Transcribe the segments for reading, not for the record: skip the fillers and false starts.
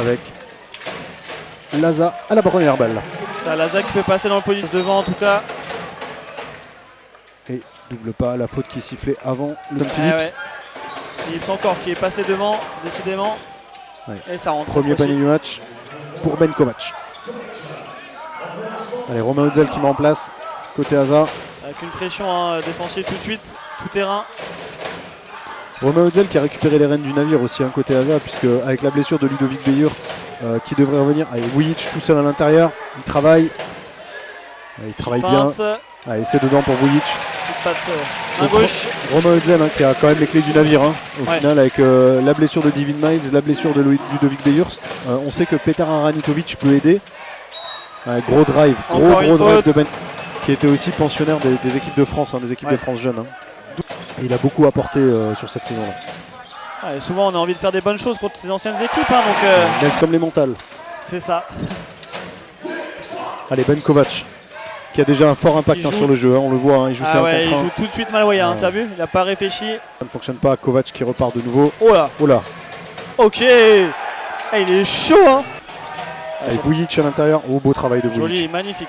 avec Laza à la première balle. C'est Laza qui peut passer dans le position devant en tout cas. Et double pas, la faute qui est sifflée avant le Phillips. Ouais. Phillips encore qui est passé devant, décidément. Ouais. Et ça rentre. Premier panier du match pour Ben Kovac. Allez, Romain Hotzel qui met en place côté Asa. Avec une pression défensive tout de suite, tout terrain. Romain Hotzel qui a récupéré les rênes du navire aussi côté Asa, puisque avec la blessure de Ludovic Beyers qui devrait revenir. Allez, Vujic tout seul à l'intérieur, il travaille. Allez, il travaille bien. Allez, c'est dedans pour Vujic. Main gauche. Romain Hotzel qui a quand même les clés du navire au final, avec la blessure de Divin Miles, la blessure de Ludovic Beyers. On sait que Petar Aranitovic peut aider. Gros drive, gros drive de Ben, qui était aussi pensionnaire des équipes de France, des équipes de France jeunes. Et il a beaucoup apporté sur cette saison-là. Souvent on a envie de faire des bonnes choses contre ces anciennes équipes. Donc, Nelson les mentales. C'est ça. Allez, Ben Kovac, qui a déjà un fort impact sur le jeu, on le voit, il joue ça il joue tout de suite Maloya, tu as vu, il n'a pas réfléchi. Ça ne fonctionne pas, Kovac qui repart de nouveau. Oh là. Oh là. Ok. Il est chaud Allez, Vujic à l'intérieur, beau travail de Vujic. Joli, magnifique.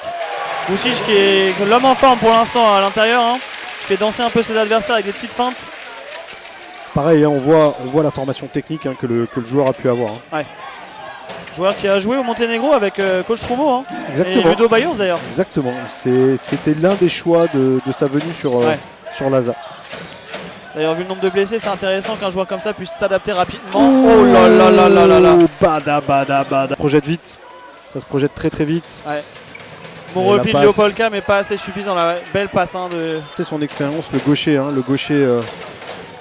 Vujic qui est l'homme en forme pour l'instant à l'intérieur, fait danser un peu ses adversaires avec des petites feintes. Pareil, on voit la formation technique que le joueur a pu avoir. Joueur qui a joué au Monténégro avec coach Romo, Exactement. Et Ludo Bayers d'ailleurs. Exactement, c'était l'un des choix de sa venue sur Laza. D'ailleurs, vu le nombre de blessés, c'est intéressant qu'un joueur comme ça puisse s'adapter rapidement. Oh là là là là là là. Bada. Projette vite, ça se projette très très vite. Bon repli de Leopolka, mais pas assez suffisant. La belle passe de... C'est son expérience, le gaucher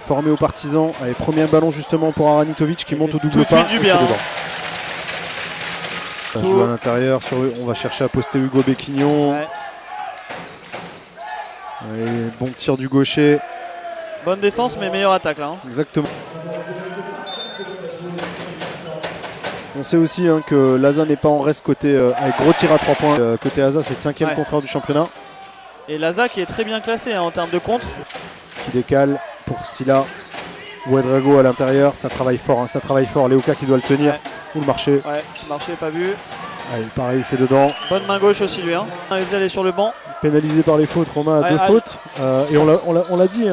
formé aux partisans. Allez, premier ballon justement pour Aranitovic qui monte au double pas. Du bien. Ça joue à l'intérieur, on va chercher à poster Hugo Béquignon. Allez, bon tir du gaucher. Bonne défense, mais meilleure attaque là. Exactement. On sait aussi que Laza n'est pas en reste côté avec gros tir à 3 points. Côté Asa, c'est le 5e contreur du championnat. Et Laza qui est très bien classé en termes de contre. Qui décale pour Silla. Ouedraogo à l'intérieur, ça travaille fort. Ça travaille fort. Léoka qui doit le tenir. Ou le marché. Marché pas vu. Allez, pareil, c'est dedans. Bonne main gauche aussi lui. Il est sur le banc. Pénalisé par les fautes, Romain a 2 fautes. Et on l'a dit,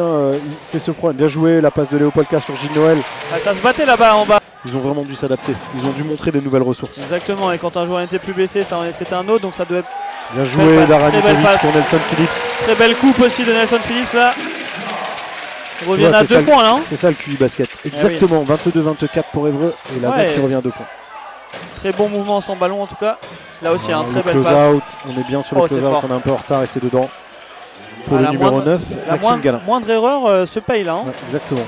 c'est ce problème. Bien joué, la passe de Léopolka sur Gilles Noël. Ça se battait là-bas en bas. Ils ont vraiment dû s'adapter. Ils ont dû montrer des nouvelles ressources. Exactement, et quand un joueur n'était plus blessé, c'était un autre, donc ça doit être... Bien joué d'Aranitovic pour Nelson Phillips. Très belle coupe aussi de Nelson Phillips là. On revient à 2 points là. C'est ça le QI basket. Exactement, 22-24 pour Évreux et Laza qui revient à 2 points. Très bon mouvement sans ballon en tout cas. Là aussi, très belle passe. Close-out, on est bien sur le close-out, on est un peu en retard et c'est dedans. Pour le numéro 9, Maxime Galin. Moindre erreur se paye là. Exactement.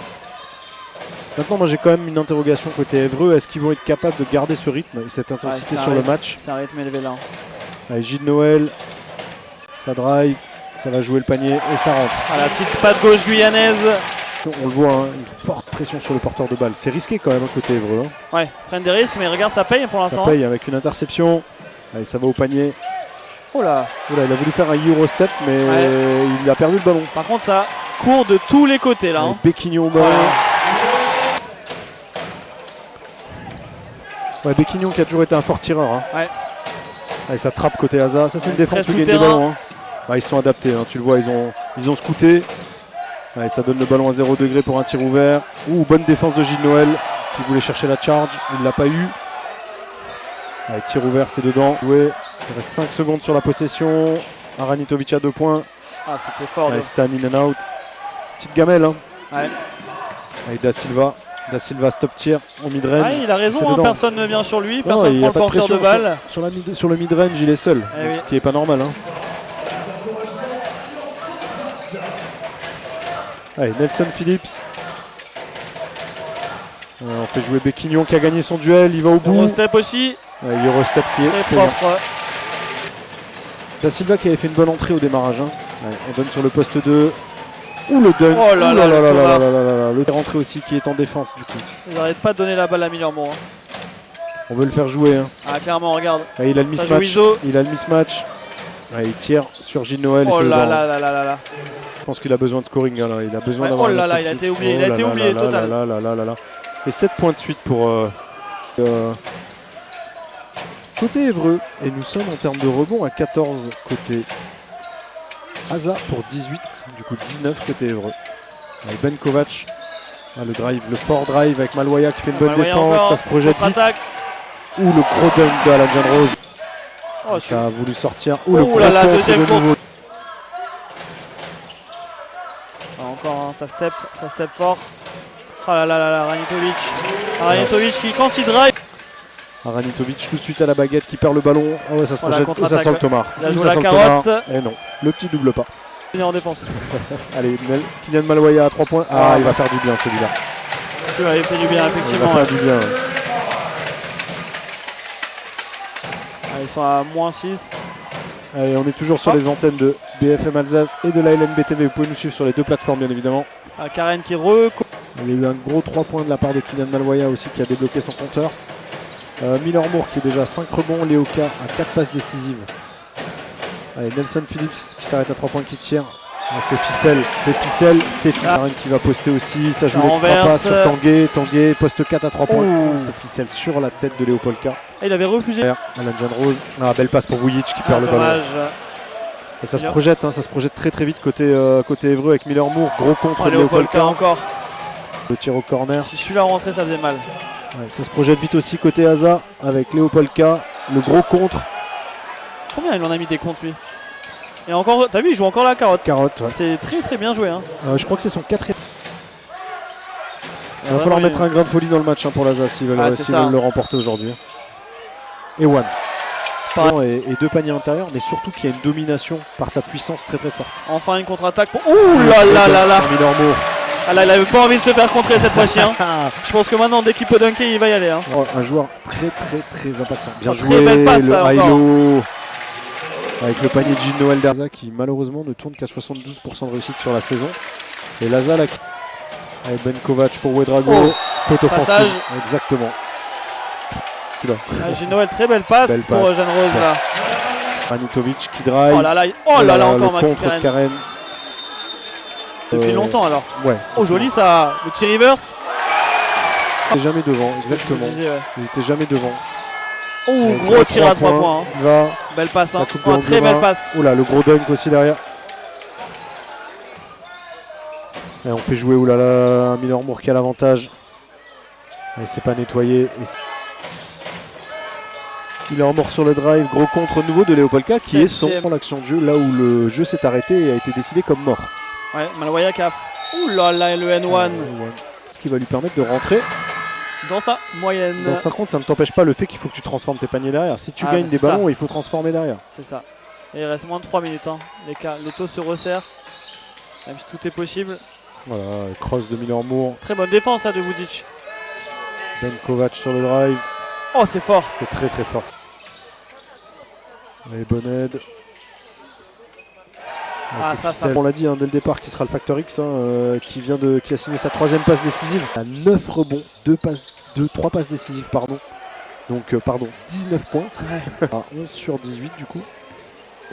Maintenant, moi j'ai quand même une interrogation côté Évreux. Est-ce qu'ils vont être capables de garder ce rythme et cette intensité sur le match? C'est un rythme élevé là. Allez, Gilles Noël, ça drive, ça va jouer le panier et ça rentre. La petite patte gauche guyanaise. On le voit, une forte pression sur le porteur de balle. C'est risqué quand même côté Évreux. Ils prennent des risques, mais regarde, ça paye pour l'instant. Ça paye avec une interception. Allez, ça va au panier. Oh là, il a voulu faire un Eurostep, mais il a perdu le ballon. Par contre, ça court de tous les côtés là. Béquignon au ballon. Béquignon qui a toujours été un fort tireur. Allez, ça trappe côté Asa. Ça, c'est une défense qui gagne des ballons. Ils sont adaptés, tu le vois, ils ont scouté. Allez, ça donne le ballon à 0 degré pour un tir ouvert. Bonne défense de Gilles Noël qui voulait chercher la charge. Il ne l'a pas eu. Allez, tir ouvert, c'est dedans. Il reste 5 secondes sur la possession. Aranitovic à 2 points. C'était fort. C'était un in and out. Petite gamelle. Allez, Da Silva stop tir au mid-range. Il a raison, personne ne vient sur lui, personne ne prend le porteur de balle. Sur le mid-range, il est seul, ce qui n'est pas normal. Allez, Nelson Phillips. On fait jouer Béquignon qui a gagné son duel, il va au bout. Eurostep aussi. Eurostep qui est très propre. Da Silva qui avait fait une bonne entrée au démarrage. On donne sur le poste 2. Le dunk. Oh là là là là là. Le rentré aussi qui est en défense du coup. Ils n'arrêtent pas de donner la balle à Millermont. On veut le faire jouer. Clairement, regarde. Il a le mismatch. Il tire sur Gilles Noël. Oh là là là là là. Je pense qu'il a besoin de scoring. Il a besoin d'avoir. Oh là là, il a été oublié. Il a été oublié total. Et 7 points de suite pour côté Évreux. Et nous sommes en termes de rebond à 14 côté Asa pour 18. Du coup 19 côté Évreux. Avec Ben Kovac. Ah, le drive, le fort drive avec Malwaya qui fait une bonne défense. Encore, ça se projette vite. Ouh, le gros dunk de Alan John Rose. Oh, ça a voulu sortir. Ouh, le oh gros là là, contre deuxième de nouveau. Encore, ça step fort. Oh là là là là, Ranitovic. Ranitovic qui, quand il drive. Ranitovic tout de suite à la baguette qui perd le ballon. Ah ouais, ça se projette. Ça sent le Thomas. Il a joué la carotte. Et non, le petit double pas. Il est en défense. Allez, Kylian Malwaya à 3 points. Ah, il va faire du bien celui-là. Il fait du bien, effectivement. Il va faire du bien. Ouais. Ils sont à -6. Allez, on est toujours sur les antennes de BFM Alsace et de la LNB TV. Vous pouvez nous suivre sur les deux plateformes, bien évidemment. Karen qui Il y a eu un gros 3 points de la part de Kylian Malwaya aussi qui a débloqué son compteur. Miller Moore qui est déjà à 5 rebonds. Léoka à 4 passes décisives. Allez, Nelson Phillips qui s'arrête à 3 points qui tire. C'est ficelle. Karen qui va poster aussi. Ça joue l'extra passe sur Tanguay. Tanguay poste 4 à 3 points. C'est ficelle sur la tête de Léo Polka. Et il avait refusé. Alan John Rose. Ah, belle passe pour Vujic qui perd le ballon. Et ça se projette, ça se projette très très vite côté Évreux avec Miller Moore. Gros contre de Léo Polka. Encore. Le tir au corner. Si celui-là rentrait, ça faisait mal. Ouais, ça se projette vite aussi côté Asa avec Léo Polka. Le gros contre. Combien il en a mis des comptes lui? Et encore, t'as vu, il joue encore la carotte. Ouais. C'est très très bien joué. Hein. Je crois que c'est son 4e. Il va falloir mettre un grain de folie dans le match pour l'Asa s'ils veulent le remporter aujourd'hui. Et One. Et 2 paniers intérieurs, mais surtout qu'il y a une domination par sa puissance très très forte. Enfin une contre-attaque pour... Ouh là là là là. Ah là, il avait pas envie de se faire contrer cette fois-ci. Hein. Je pense que maintenant, dès qu'il peut dunker, il va y aller. Hein. Un joueur très très très impactant. Bien joué, très belle passe, le Hilo. Avec le panier de Gilles Noël d'Arza qui malheureusement ne tourne qu'à 72% de réussite sur la saison. Et Laza là, avec Ben Kovac pour Ouedraogo. Faute offensive. Exactement. Gilles Noël, très belle passe pour Jeanne Rose là. Ranitovic qui drive. Oh là là, encore Maxi Karen. Depuis longtemps alors. Ouais. Oh joli ça, le petit reverse. Ils n'étaient jamais devant, exactement. Ils étaient jamais devant. Oh, gros tir à 3 points. Hein. Belle passe, hein. Très belle passe. Oh là, le gros dunk aussi derrière. Et on fait jouer oulala, Miller Moore qui a l'avantage. Et c'est pas nettoyé. Miller Moore sur le drive, gros contre nouveau de Léo Polka qui est son l'action de jeu là où le jeu s'est arrêté et a été décidé comme mort. Ouais, Malwaya qui a... Ouh là là, le N1. Ce qui va lui permettre de rentrer dans sa moyenne. Dans sa compte, ça ne t'empêche pas le fait qu'il faut que tu transformes tes paniers derrière. Si tu gagnes des ballons, il faut transformer derrière. C'est ça. Et il reste moins de 3 minutes. Hein. Les taux se resserrent. Même si tout est possible. Voilà, cross de Miller Moore. Très bonne défense là, de Vujic. Ben Kovac sur le drive. Oh, c'est fort. C'est très très fort. Et bonne aide. On l'a dit dès le départ qui sera le Factor X qui a signé sa 3e passe décisive. À 9 rebonds, 3 passes décisives Donc 19 points. Ouais. À 11 sur 18 du coup.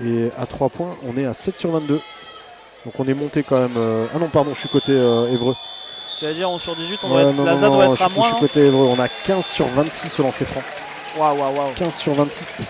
Et à 3 points, on est à 7 sur 22. Donc on est monté quand même. Ah non pardon, je suis côté Évreux. J'allais dire 11 sur 18, Laza doit être à moins. Je suis côté Évreux, on a 15 sur 26 au lancer franc. Waouh. 15 sur 26 et